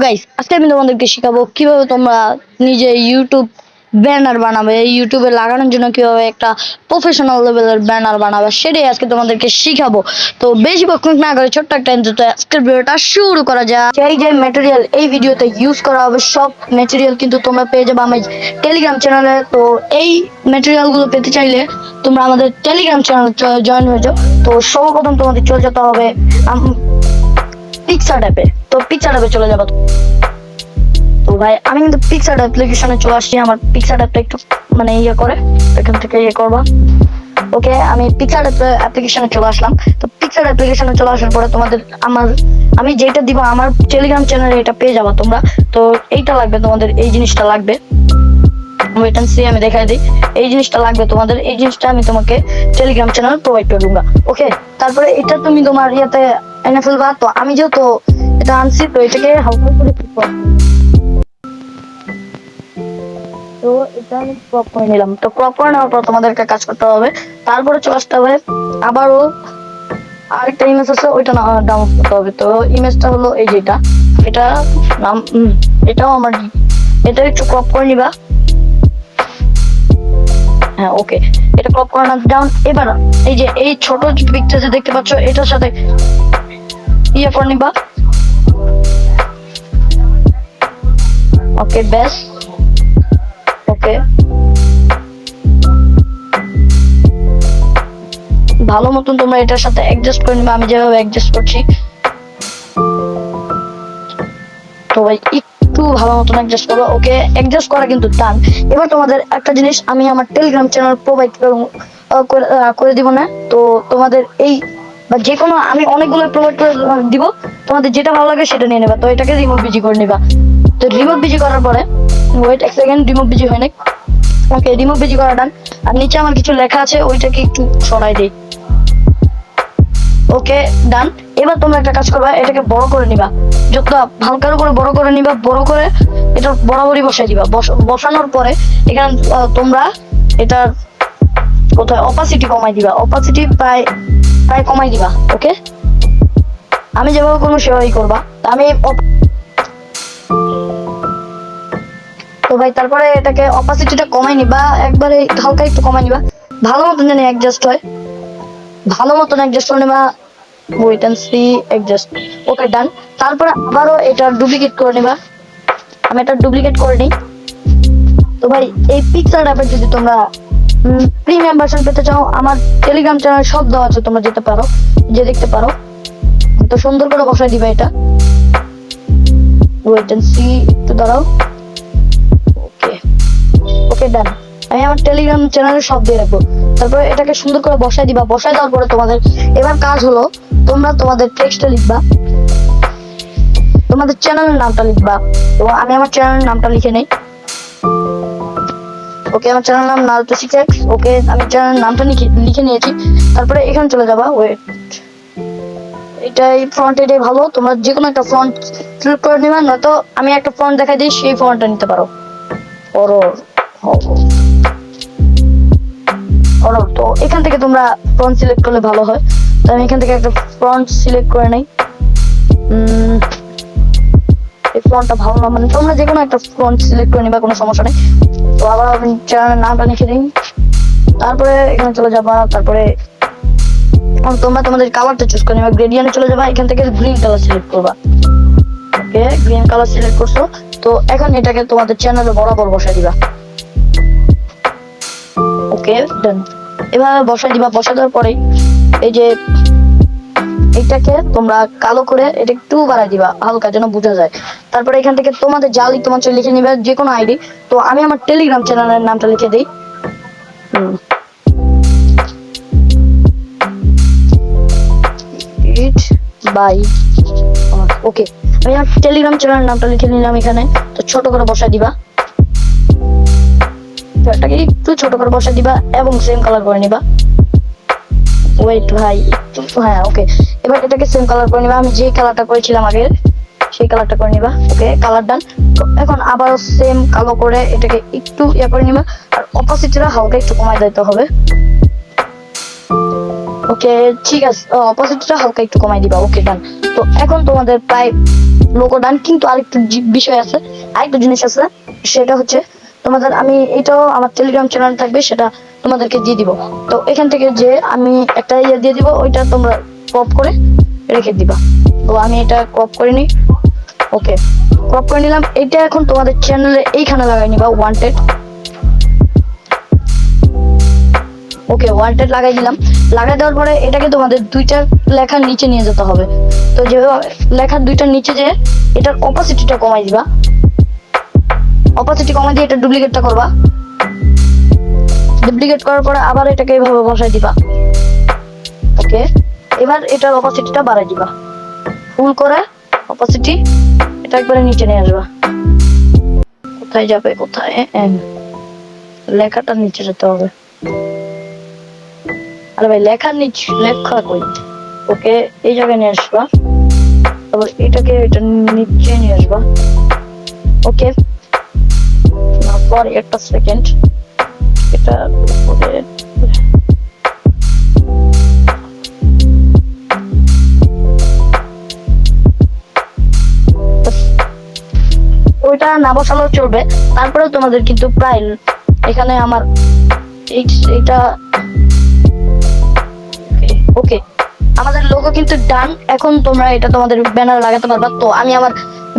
Guys, আজকে আমি তোমাদেরকে শেখাবো কিভাবে তোমরা নিজে ইউটিউব ব্যানার বানাবে। ইউটিউবে লাগানোর জন্য কিভাবে একটা প্রফেশনাল লেভেলের ব্যানার বানাবে সেটাই আজকে তোমাদেরকে শিখাবো। তো বেশি বকবক না করে ছোট্ট একটা ইন্ট্রোতে আজকের ভিডিওটা শুরু করা যায়। এই যে ম্যাটেরিয়াল এই ভিডিওতে ইউজ করা হবে সব ম্যাটেরিয়াল কিন্তু তোমরা পেয়ে যাবে আমার টেলিগ্রাম চ্যানেলে। তো এই ম্যাটেরিয়ালগুলো পেতে চাইলে তোমরা আমাদের টেলিগ্রাম চ্যানেল জয়েন হয়ে যাও। তো সর্বপ্রথম তোমাদের চলে যেতে হবে পিক্সার অ্যাপে। তো পিক্সার অ্যাপে চলে যাবো। তো ভাই আমি কিন্তু পিক্সার অ্যাপ্লিকেশনে চলে আসছি। আমার পিক্সার অ্যাপটা একটু মানে ইয়ে করে এখান থেকে ইয়ে করবা। ওকে, আমি পিক্সার অ্যাপ্লিকেশনে চলে আসলাম। তো পিক্সার অ্যাপ্লিকেশনে চলে আসার পরে তোমাদের আমি যেটা দিব আমার টেলিগ্রাম চ্যানেলে এটা পেয়ে যাবা তোমরা। তো এইটা লাগবে তোমাদের, এই জিনিসটা লাগবে। ওয়েট এন্ড সি, আমি দেখাই দিই। এই জিনিসটা লাগবে তোমাদের, এই জিনিসটা আমি তোমাকে টেলিগ্রাম চ্যানেল প্রোভাইড করে দেবো। ওকে, তারপরে এটা তুমি তোমার ইয়েতে এনে ফেলবা। তো আমি যেহেতু এটা আনছি তো এটাকে হালকা করে তো এটা আমি ক্রপ করে নিলাম। তো ক্রপ করে নেওয়ার পর তোমাদের একটা কাজ করতে হবে, তারপরে চলে আসতে হবে আবারও আরেকটা ইমেজ আছে ওইটা ডাউনলোড করতে হবে। তো ইমেজটা হলো এই যেটা, এটা নাম এটাও আমার, এটা একটু ক্রপ করে নিবা। হ্যাঁ ওকে, এটা ক্রপ করে না ডাউন। এবার এই যে এই ছোট পিকচার যে দেখতে পাচ্ছ এটার সাথে ইয়ে করে নিবা। ওকে ব্যাস, ওকে ভালো মতন তোমরা এটার সাথে অ্যাডজাস্ট করে নিবা, আমি যেভাবে অ্যাডজাস্ট করছি। তো ভাই একটু ভালো মতন অ্যাডজাস্ট করো। ওকে, অ্যাডজাস্ট করা কিন্তু ডান। এবার তোমাদের একটা জিনিস আমি আমার টেলিগ্রাম চ্যানেল প্রোভাইড করে দিব না। তো তোমাদের এই বা যে কোনো আমি অনেকগুলো প্রোভাইড করে দিব, তোমাদের যেটা ভালো লাগে সেটা নিয়ে নেবা। তো এটাকে রিমুভ বিজি করে নিবা। তো রিমুভ বিজি করার পরে ওয়েট এক সেকেন্ড, রিমুভ বিজি হয় না। ওকে, রিমুভ বিজি করা ডান। আর নিচে আমার কিছু লেখা আছে ওইটাকে একটু সরাই দিই। ওকে ডান। এবার তোমরা একটা কাজ করবা, এটাকে বড় করে নিবা, যত হালকা করে বড় করে নিবা। বড় করে এটা বরাবরই বসাই দিবা। বসানোর পরে এখানে তোমরা এটার কোথায় অপাসিটি কমাই দিবা। অপাসিটি প্রায় কমাই দিবা। ওকে, আমি যেভাবে করবো সেভাবেই করবা। আমি তো ভাই তারপরে এটাকে অপাসিটিটা কমাই নিবা, একবারে হালকা একটু কমাই নিবা, ভালো মতন যেন অ্যাডজাস্ট হয়। ভালো মতন অ্যাডজাস্ট করে নেবা। Wait and see, adjust. Okay done. তারপরে আবারও এটা ডুপ্লিকেট করে নেবা। আমি এটা ডুপ্লিকেট করে নিই। তো ভাই এই পিক্সার অ্যাপের যদি তোমরা প্রিমিয়াম ভার্সন পেতে চাও আমার টেলিগ্রাম চ্যানেল সব দেওয়া আছে, তোমরা যেতে পারো, যে দেখতে পারো। তো সুন্দর করে বসাই দিবা এটা। ওয়েট এন্ড সি, একটু দাঁড়াও। ওকে ওকে ডান। আমি আমার টেলিগ্রাম চ্যানেলে সব দিয়ে রাখবো। তারপরে এটাকে সুন্দর করে বসাই দিবা। বসাই দেওয়ার পরে তোমাদের এবার কাজ হলো তোমরা তোমাদের টেক্সটে লিখবা, তোমাদের চ্যানেলের নামটা লিখবা। তো আমি আমার চ্যানেলের নামটা লিখে নেই। ওকে, আমার চ্যানেল নাম নারুতো 6x। ওকে, আমি চ্যানেলের নামটা লিখে নিয়েছি। তারপরে এখানে চলে যাবা। ওয়েট, এটাই ফ্রন্ট, এটাই ভালো। তোমরা যে কোনো একটা ফ্রন্ট সিলেক্ট করে নিবা, নয়তো আমি একটা ফ্রন্ট দেখাই দিই, সেই ফ্রন্টটা নিতে পারো। তো এখান থেকে তোমরা ফ্রন্ট সিলেক্ট করলে ভালো হয়। তো আমি এখান থেকে একটা ফ্রন্ট সিলেক্ট করে নেই। এই ফ্রন্টটা ভালো না, মানে তোমরা যে কোনো একটা ফ্রন্ট সিলেক্ট করে নিবা, কোনো সমস্যা নেই। তো আবার আমি চ্যানেলের নামটা লিখে দিই। তারপরে এখানে চলে যাবা। তারপরে তোমরা তোমাদের কালারটা চুজ করে নিবা। গ্রেডিয়েন্টে চলে যাবা, এখান থেকে গ্রিন কালার সিলেক্ট করবা। ওকে, গ্রিন কালার সিলেক্ট করছো। তো এখন এটাকে তোমাদের চ্যানেলে বরাবর বসাই দিবা। ওকে ডান। এভাবে বসাই দিবা। বসাই দেওয়ার পরে এই যে এটাকে তোমরা কালো করে এটা একটু বাড়াই দিবা হালকা, যেন বোঝা যায়। তারপরে এখান থেকে তোমাদের যা তোমার লিখে নিবে, যে কোনো আইডি। তো আমি আমার টেলিগ্রাম চ্যানেলের নামটা লিখে দিই। বাই। ওকে, আমি আমার টেলিগ্রাম চ্যানেলের নামটা লিখে নিলাম এখানে। তো ছোট করে বসাই দিবা, এটাকে একটু ছোট করে বসাই দিবা এবং সেম কালার করে নিবা। ওয়েট ভাই একটু, হ্যাঁ ওকে। এবার এটাকে সেম কালার করে নিবা, আমি যে কালারটা করেছিলাম আগে সেই কালারটা করে নিবা। ওকে, কালার ডান। এখন আবার সেম কালো করে এটাকে একটু ইয়ে করে নিবা, আর অপোজিটটা হালকা একটু কমাই দিতে হবে। ওকে ঠিক আছে, অপোজিটটা হালকা একটু কমাই দিবা। ওকে ডান। তো এখন তোমাদের প্রায় লোগো ডান, কিন্তু আরেকটু বিষয় আছে, আরেকটা জিনিস আছে, সেটা হচ্ছে তোমাদের, আমি এটাও আমার টেলিগ্রাম চ্যানেল থাকবে, সেটা তোমাদেরকে দিয়ে দিব। তো এখান থেকে যে আমি একটা ইয়ে দিয়ে দিব, ওইটা তোমরা ক্রপ করে রেখে দিবা। তো আমি এটা ক্রপ করে নিই। ওকে, ক্রপ করে নিলাম। এটা এখন তোমাদের চ্যানেলে এইখানে লাগাই নিবা, ওয়ান্টেড। ওকে, ওয়ান্টেড লাগাই দিলাম। লাগাই দেওয়ার পরে এটাকে তোমাদের দুইটা লেখার নিচে নিয়ে যেতে হবে। তো যেভাবে লেখার দুইটার নিচে যে এটার অপাসিটিটা কমাই দিবা, অপাসিটি কমাই দিয়ে এটা ডুপ্লিকেটটা করবা। ডুপ্লিকেট করার পরে আবার এটাকে এইভাবে বসাই দিবা। ওকে, এবার এটার অপাসিটিটা বাড়াই দিবা, ফুল করে অপাসিটি এটা একবারে নিচে নিয়ে আসবা। কোথায় যাবে, কোথায়, লেখাটা নিচে যেতে হবে। আরে ভাই, লেখার নিচে লেখা কই? ওকে, এই জায়গায় নিয়ে আসবা, তারপর এটাকে এটা নিচে নিয়ে আসবা। ওকে, তারপর একটা সেকেন্ড, এটা উপরে ওইটা না বসালেও চলবে। তারপরেও তোমাদের কিন্তু প্রায় এখানে আমার এইটা ওকে, আমাদের লোগো কিন্তু ডান। এখন তোমরা এটা তোমাদের ব্যানার লাগাতে পারবা। তো আমি আমার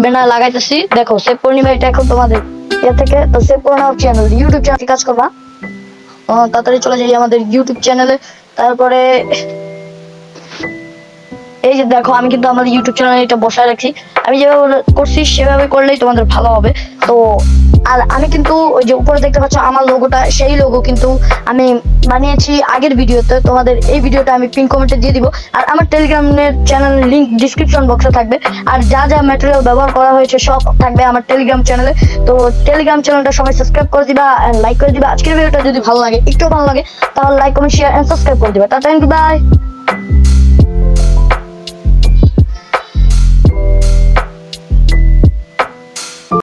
ব্যানার লাগাইতেছি, দেখো সেভ করে নিবা। এটা এখন তোমাদের ইয়ে থেকে তো সেভ করে নাও, চ্যানেল ইউটিউব চ্যানেলে কাজ করবা। তাড়াতাড়ি চলে যাই আমাদের ইউটিউব চ্যানেলে। তারপরে এই যে দেখো, আমি কিন্তু আমার ইউটিউব চ্যানেলে এটা বসায় রাখছি। আমি যেভাবে করছি সেভাবে করলেই তোমাদের ভালো হবে। তো আর আমি কিন্তু ওই যে উপরে দেখতে পাচ্ছ আমার লোগোটা, সেই লোগো কিন্তু আমি বানিয়েছি আগের ভিডিওতে। তোমাদের এই ভিডিওটা আমি পিন কমেন্টে দিয়ে দিব। আর আমার টেলিগ্রামের চ্যানেলের লিংক ডিসক্রিপশন বক্সে থাকবে। আর যা যা ম্যাটেরিয়াল ব্যবহার করা হয়েছে সব থাকবে আমার টেলিগ্রাম চ্যানেলে। তো টেলিগ্রাম চ্যানেলটা সবাই সাবস্ক্রাইব করে দিবা, লাইক করে দিবা। আজকের ভিডিওটা যদি ভালো লাগে, একটু ভালো লাগে, তাহলে like comment share and subscribe করে দিবা। Tata, by.